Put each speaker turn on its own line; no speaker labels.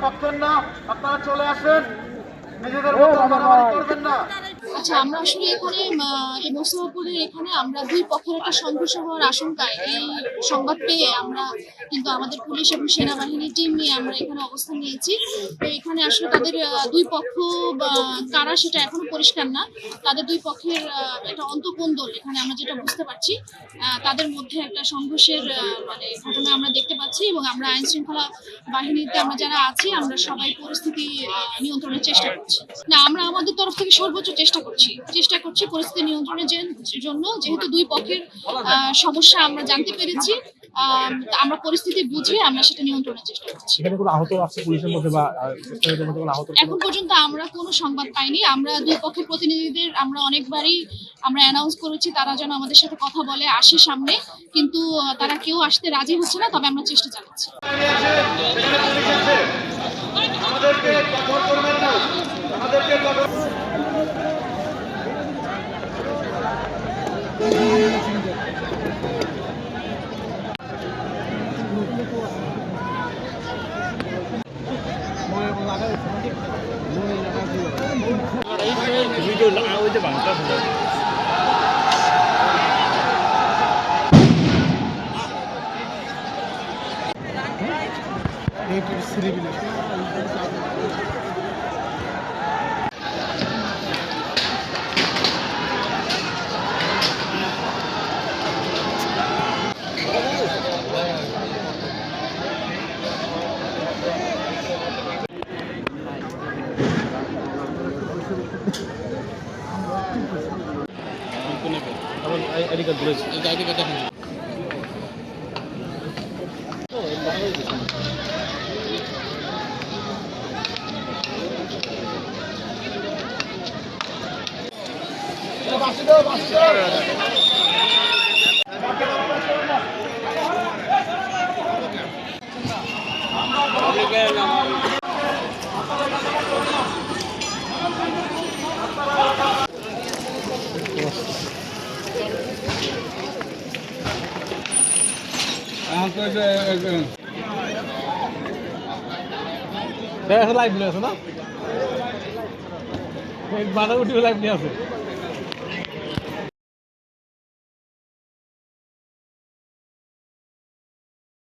পক্ষের না, আপনারা চলে আসেন, নিজেদের মতো মারামারি করবেন না।
আচ্ছা, আমরা আসলে এখানে এই মোস্তফাপুরের এখানে আমরা দুই পক্ষের একটা সংঘর্ষ হওয়ার আশঙ্কায় এই সংবাদ পেয়ে আমরা কিন্তু আমাদের পুলিশ এবং সেনাবাহিনীর টিম নিয়ে আমরা এখানে অবস্থান নিয়েছি। তো এখানে আসলে তাদের দুই পক্ষ কারা সেটা এখনো পরিষ্কার না। তাদের দুই পক্ষের একটা অন্তঃকোন্দল এখানে আমরা যেটা বুঝতে পারছি, তাদের মধ্যে একটা সংঘর্ষের মানে ঘটনা আমরা দেখতে পাচ্ছি এবং আমরা আইন শৃঙ্খলা বাহিনীতে আমরা যারা আছি আমরা সবাই পরিস্থিতি নিয়ন্ত্রণের চেষ্টা করছি। না, আমরা আমাদের তরফ থেকে সর্বোচ্চ চেষ্টা করছি পরিস্থিতি নিয়ন্ত্রণের জন্য। যেহেতু দুই পক্ষের সমস্যা আমরা জানতে পেরেছি, আমরা পরিস্থিতি বুঝে আমরা সেটা নিয়ন্ত্রণের চেষ্টা করছি।
এখানে কোনো আহত আছে পুলিশের মধ্যে বা স্টাফের মধ্যে কোনো আহত?
এখন পর্যন্ত আমরা কোনো সংবাদ পাইনি। আমরা দুই পক্ষের প্রতিনিধিদের আমরা অনেকবারই আমরা অ্যানাউন্স করেছি তারা যেন আমাদের সাথে কথা বলে আসে সামনে, কিন্তু তারা কেউ আসতে রাজি হচ্ছে না। তবে আমরা চেষ্টা চালাচ্ছি।
আমাদেরকে কঠোর করবেন না, আমাদেরকে কঠোর
লাইভ নিয়ে আছে না, বাধা উঠে লাইভ নিয়ে আছে।